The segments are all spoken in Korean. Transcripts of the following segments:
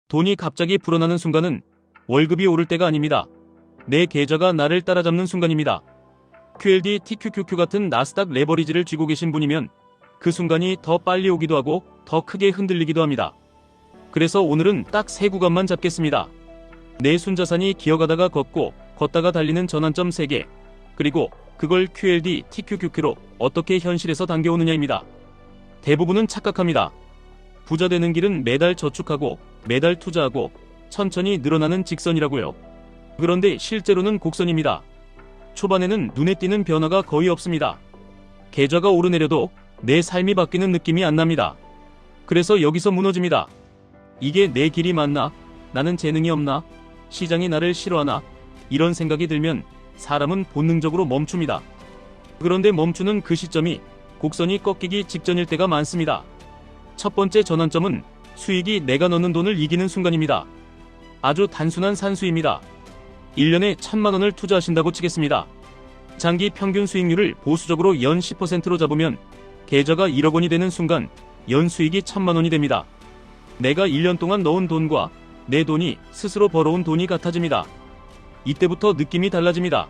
돈이 갑자기 불어나는 순간은 월급이 오를 때가 아닙니다. 내 계좌가 나를 따라잡는 순간입니다. QLD, TQQQ 같은 나스닥 레버리지를 쥐고 계신 분이면 그 순간이 더 빨리 오기도 하고 더 크게 흔들리기도 합니다. 그래서 오늘은 딱 세 구간만 잡겠습니다. 내 순자산이 기어가다가 걷다가 달리는 전환점 3개, 그리고 그걸 QLD, TQQQ로 어떻게 현실에서 당겨오느냐입니다. 대부분은 착각합니다. 부자 되는 길은 매달 저축하고 매달 투자하고 천천히 늘어나는 직선이라고요. 그런데 실제로는 곡선입니다. 초반에는 눈에 띄는 변화가 거의 없습니다. 계좌가 오르내려도 내 삶이 바뀌는 느낌이 안 납니다. 그래서 여기서 무너집니다. 이게 내 길이 맞나? 나는 재능이 없나? 시장이 나를 싫어하나? 이런 생각이 들면 사람은 본능적으로 멈춥니다. 그런데 멈추는 그 시점이 곡선이 꺾이기 직전일 때가 많습니다. 첫 번째 전환점은 수익이 내가 넣는 돈을 이기는 순간입니다. 아주 단순한 산수입니다. 1년에 1000만 원을 투자하신다고 치겠습니다. 장기 평균 수익률을 보수적으로 연 10%로 잡으면 계좌가 1억 원이 되는 순간 연 수익이 1000만 원이 됩니다. 내가 1년 동안 넣은 돈과 내 돈이 스스로 벌어온 돈이 같아집니다. 이때부터 느낌이 달라집니다.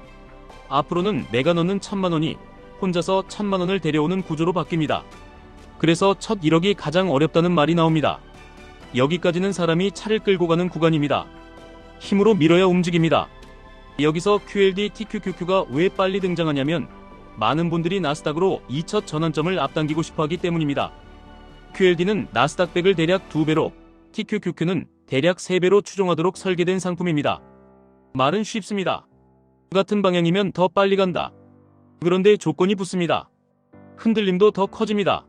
앞으로는 내가 넣는 1000만 원이 혼자서 1000만 원을 데려오는 구조로 바뀝니다. 그래서 첫 1억이 가장 어렵다는 말이 나옵니다. 여기까지는 사람이 차를 끌고 가는 구간입니다. 힘으로 밀어야 움직입니다. 여기서 QLD, TQQQ가 왜 빨리 등장하냐면 많은 분들이 나스닥으로 이 첫 전환점을 앞당기고 싶어하기 때문입니다. QLD는 나스닥 100을 대략 2배로, TQQQ는 대략 3배로 추종하도록 설계된 상품입니다. 말은 쉽습니다. 같은 방향이면 더 빨리 간다. 그런데 조건이 붙습니다. 흔들림도 더 커집니다.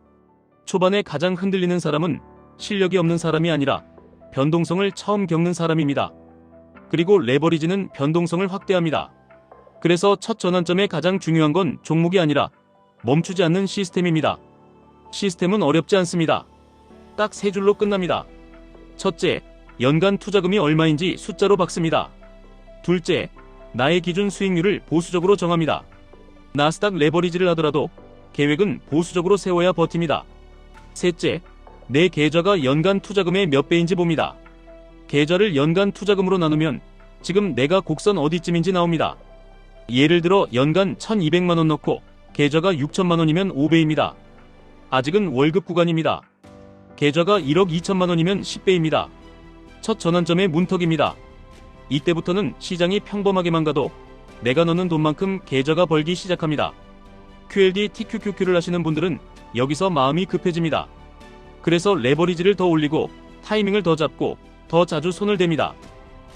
초반에 가장 흔들리는 사람은 실력이 없는 사람이 아니라 변동성을 처음 겪는 사람입니다. 그리고 레버리지는 변동성을 확대합니다. 그래서 첫 전환점에 가장 중요한 건 종목이 아니라 멈추지 않는 시스템입니다. 시스템은 어렵지 않습니다. 딱 3줄로 끝납니다. 첫째, 연간 투자금이 얼마인지 숫자로 박습니다. 둘째, 나의 기준 수익률을 보수적으로 정합니다. 나스닥 레버리지를 하더라도 계획은 보수적으로 세워야 버팁니다. 셋째, 내 계좌가 연간 투자금의 몇 배인지 봅니다. 계좌를 연간 투자금으로 나누면 지금 내가 곡선 어디쯤인지 나옵니다. 예를 들어 연간 1200만 원 넣고 계좌가 6천만 원이면 5배입니다. 아직은 월급 구간입니다. 계좌가 1억 2천만 원이면 10배입니다. 첫 전환점의 문턱입니다. 이때부터는 시장이 평범하게만 가도 내가 넣는 돈만큼 계좌가 벌기 시작합니다. QLD, TQQQ를 하시는 분들은 여기서 마음이 급해집니다. 그래서 레버리지를 더 올리고 타이밍을 더 잡고 더 자주 손을 댑니다.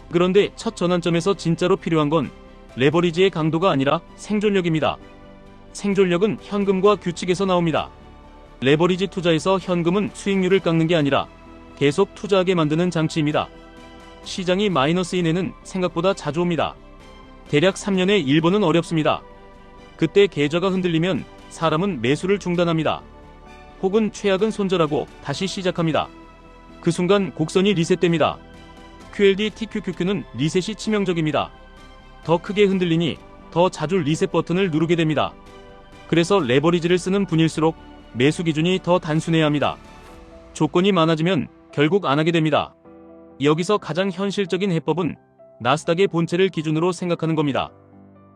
그런데 첫 전환점에서 진짜로 필요한 건 레버리지의 강도가 아니라 생존력입니다. 생존력은 현금과 규칙에서 나옵니다. 레버리지 투자에서 현금은 수익률을 깎는 게 아니라 계속 투자하게 만드는 장치입니다. 시장이 마이너스인 해는 생각보다 자주 옵니다. 대략 3년에 1번은 어렵습니다. 그때 계좌가 흔들리면 사람은 매수를 중단합니다. 혹은 최악은 손절하고 다시 시작합니다. 그 순간 곡선이 리셋됩니다. QLD, TQQQ는 리셋이 치명적입니다. 더 크게 흔들리니 더 자주 리셋 버튼을 누르게 됩니다. 그래서 레버리지를 쓰는 분일수록 매수 기준이 더 단순해야 합니다. 조건이 많아지면 결국 안 하게 됩니다. 여기서 가장 현실적인 해법은 나스닥의 본체를 기준으로 생각하는 겁니다.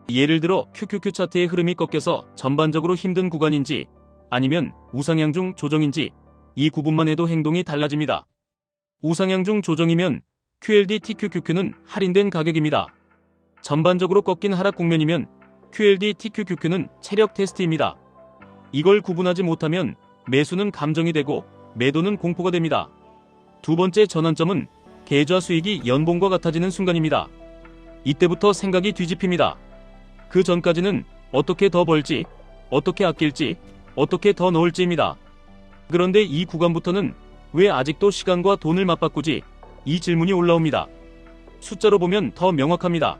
예를 들어 QQQ 차트의 흐름이 꺾여서 전반적으로 힘든 구간인지 아니면 우상향 중 조정인지 이 구분만 해도 행동이 달라집니다. 우상향 중 조정이면 QLD, TQQQ는 할인된 가격입니다. 전반적으로 꺾인 하락 국면이면 QLD, TQQQ는 체력 테스트입니다. 이걸 구분하지 못하면 매수는 감정이 되고 매도는 공포가 됩니다. 두 번째 전환점은 계좌 수익이 연봉과 같아지는 순간입니다. 이때부터 생각이 뒤집힙니다. 그 전까지는 어떻게 더 벌지, 어떻게 아낄지, 어떻게 더 넣을지입니다. 그런데 이 구간부터는 왜 아직도 시간과 돈을 맞바꾸지? 이 질문이 올라옵니다. 숫자로 보면 더 명확합니다.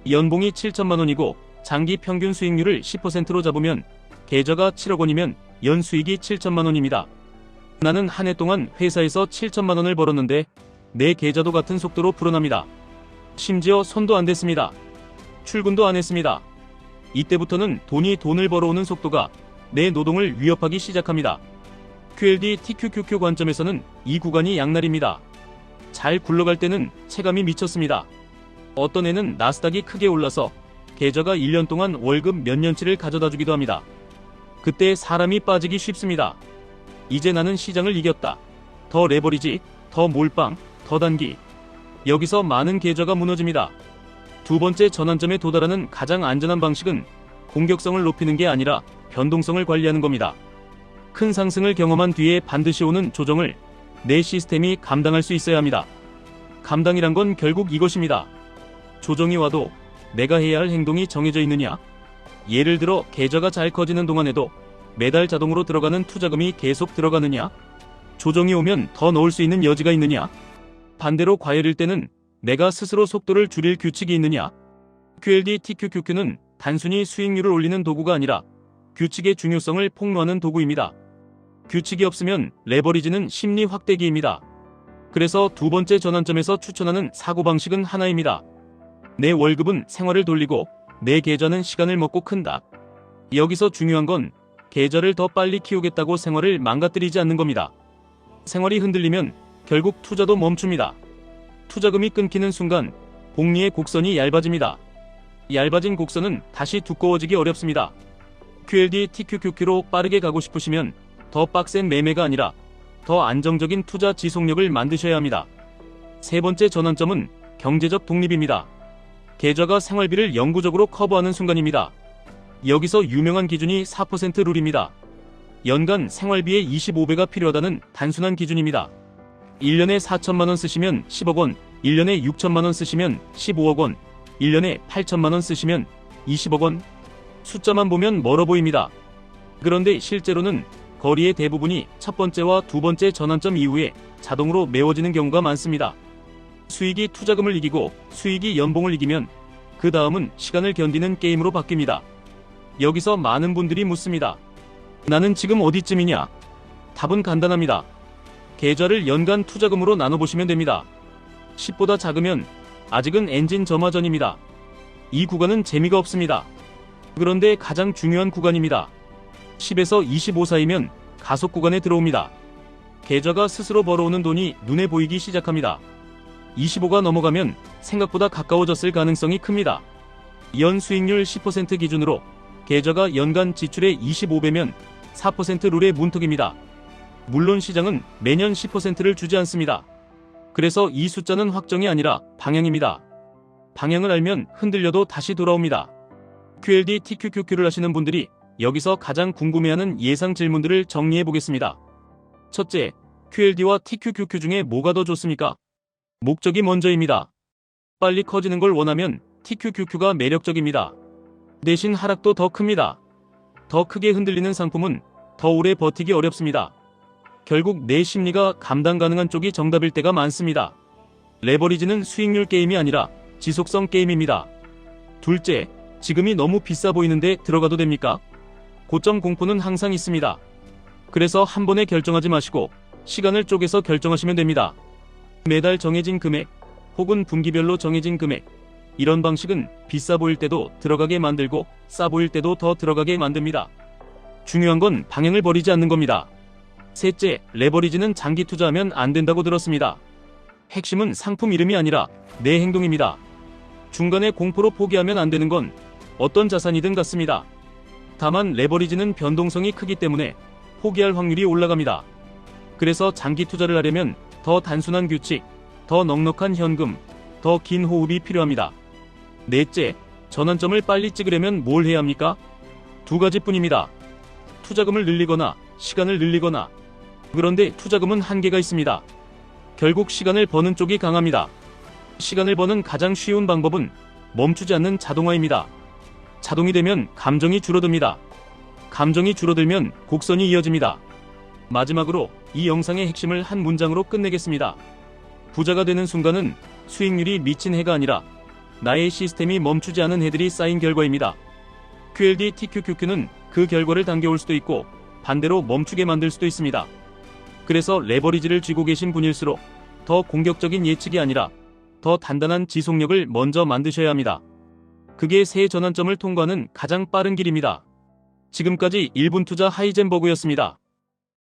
연봉이 7천만 원이고 장기 평균 수익률을 10%로 잡으면 계좌가 7억 원이면 연 수익이 7천만 원입니다. 나는 한 해 동안 회사에서 7천만 원을 벌었는데 내 계좌도 같은 속도로 불어납니다. 심지어 손도 안 댔습니다. 출근도 안 했습니다. 이때부터는 돈이 돈을 벌어오는 속도가 내 노동을 위협하기 시작합니다. QLD, TQQQ 관점에서는 이 구간이 양날입니다. 잘 굴러갈 때는 체감이 미쳤습니다. 어떤 애는 나스닥이 크게 올라서 계좌가 1년 동안 월급 몇 년치를 가져다 주기도 합니다. 그때 사람이 빠지기 쉽습니다. 이제 나는 시장을 이겼다. 더 레버리지, 더 몰빵, 더 단기. 여기서 많은 계좌가 무너집니다. 두 번째 전환점에 도달하는 가장 안전한 방식은 공격성을 높이는 게 아니라 변동성을 관리하는 겁니다. 큰 상승을 경험한 뒤에 반드시 오는 조정을 내 시스템이 감당할 수 있어야 합니다. 감당이란 건 결국 이것입니다. 조정이 와도 내가 해야 할 행동이 정해져 있느냐? 예를 들어 계좌가 잘 커지는 동안에도 매달 자동으로 들어가는 투자금이 계속 들어가느냐? 조정이 오면 더 넣을 수 있는 여지가 있느냐? 반대로 과열일 때는 내가 스스로 속도를 줄일 규칙이 있느냐? QLD TQQQ는 단순히 수익률을 올리는 도구가 아니라 규칙의 중요성을 폭로하는 도구입니다. 규칙이 없으면 레버리지는 심리 확대기입니다. 그래서 두 번째 전환점에서 추천하는 사고방식은 하나입니다. 내 월급은 생활을 돌리고 내 계좌는 시간을 먹고 큰다. 여기서 중요한 건 계좌를 더 빨리 키우겠다고 생활을 망가뜨리지 않는 겁니다. 생활이 흔들리면 결국 투자도 멈춥니다. 투자금이 끊기는 순간 복리의 곡선이 얇아집니다. 얇아진 곡선은 다시 두꺼워지기 어렵습니다. QLD TQQQ로 빠르게 가고 싶으시면 더 빡센 매매가 아니라 더 안정적인 투자 지속력을 만드셔야 합니다. 세 번째 전환점은 경제적 독립입니다. 계좌가 생활비를 영구적으로 커버하는 순간입니다. 여기서 유명한 기준이 4% 룰입니다. 연간 생활비의 25배가 필요하다는 단순한 기준입니다. 1년에 4천만원 쓰시면 10억원, 1년에 6천만원 쓰시면 15억원, 1년에 8천만원 쓰시면 20억원. 숫자만 보면 멀어 보입니다. 그런데 실제로는 거리의 대부분이 첫 번째와 두 번째 전환점 이후에 자동으로 메워지는 경우가 많습니다. 수익이 투자금을 이기고 수익이 연봉을 이기면 그 다음은 시간을 견디는 게임으로 바뀝니다. 여기서 많은 분들이 묻습니다. 나는 지금 어디쯤이냐? 답은 간단합니다. 계좌를 연간 투자금으로 나눠보시면 됩니다. 10보다 작으면 아직은 엔진 점화 전입니다. 이 구간은 재미가 없습니다. 그런데 가장 중요한 구간입니다. 10에서 25 사이면 가속 구간에 들어옵니다. 계좌가 스스로 벌어오는 돈이 눈에 보이기 시작합니다. 25가 넘어가면 생각보다 가까워졌을 가능성이 큽니다. 연 수익률 10% 기준으로 계좌가 연간 지출의 25배면 4% 룰의 문턱입니다. 물론 시장은 매년 10%를 주지 않습니다. 그래서 이 숫자는 확정이 아니라 방향입니다. 방향을 알면 흔들려도 다시 돌아옵니다. QLD TQQQ를 하시는 분들이 여기서 가장 궁금해하는 예상 질문들을 정리해 보겠습니다. 첫째, QLD와 TQQQ 중에 뭐가 더 좋습니까? 목적이 먼저입니다. 빨리 커지는 걸 원하면 TQQQ가 매력적입니다. 대신 하락도 더 큽니다. 더 크게 흔들리는 상품은 더 오래 버티기 어렵습니다. 결국 내 심리가 감당 가능한 쪽이 정답일 때가 많습니다. 레버리지는 수익률 게임이 아니라 지속성 게임입니다. 둘째, 지금이 너무 비싸 보이는데 들어가도 됩니까? 고점 공포는 항상 있습니다. 그래서 한 번에 결정하지 마시고 시간을 쪼개서 결정하시면 됩니다. 매달 정해진 금액 혹은 분기별로 정해진 금액, 이런 방식은 비싸 보일 때도 들어가게 만들고 싸 보일 때도 더 들어가게 만듭니다. 중요한 건 방향을 버리지 않는 겁니다. 셋째, 레버리지는 장기 투자하면 안 된다고 들었습니다. 핵심은 상품 이름이 아니라 내 행동입니다. 중간에 공포로 포기하면 안 되는 건 어떤 자산이든 같습니다. 다만 레버리지는 변동성이 크기 때문에 포기할 확률이 올라갑니다. 그래서 장기 투자를 하려면 더 단순한 규칙, 더 넉넉한 현금, 더 긴 호흡이 필요합니다. 넷째, 전환점을 빨리 찍으려면 뭘 해야 합니까? 두 가지뿐입니다. 투자금을 늘리거나 시간을 늘리거나. 그런데 투자금은 한계가 있습니다. 결국 시간을 버는 쪽이 강합니다. 시간을 버는 가장 쉬운 방법은 멈추지 않는 자동화입니다. 자동이 되면 감정이 줄어듭니다. 감정이 줄어들면 곡선이 이어집니다. 마지막으로 이 영상의 핵심을 한 문장으로 끝내겠습니다. 부자가 되는 순간은 수익률이 미친 해가 아니라 나의 시스템이 멈추지 않은 해들이 쌓인 결과입니다. QLD TQQQ는 그 결과를 당겨올 수도 있고 반대로 멈추게 만들 수도 있습니다. 그래서 레버리지를 쥐고 계신 분일수록 더 공격적인 예측이 아니라 더 단단한 지속력을 먼저 만드셔야 합니다. 그게 새 전환점을 통과하는 가장 빠른 길입니다. 지금까지 1분 투자 하이젠버그였습니다.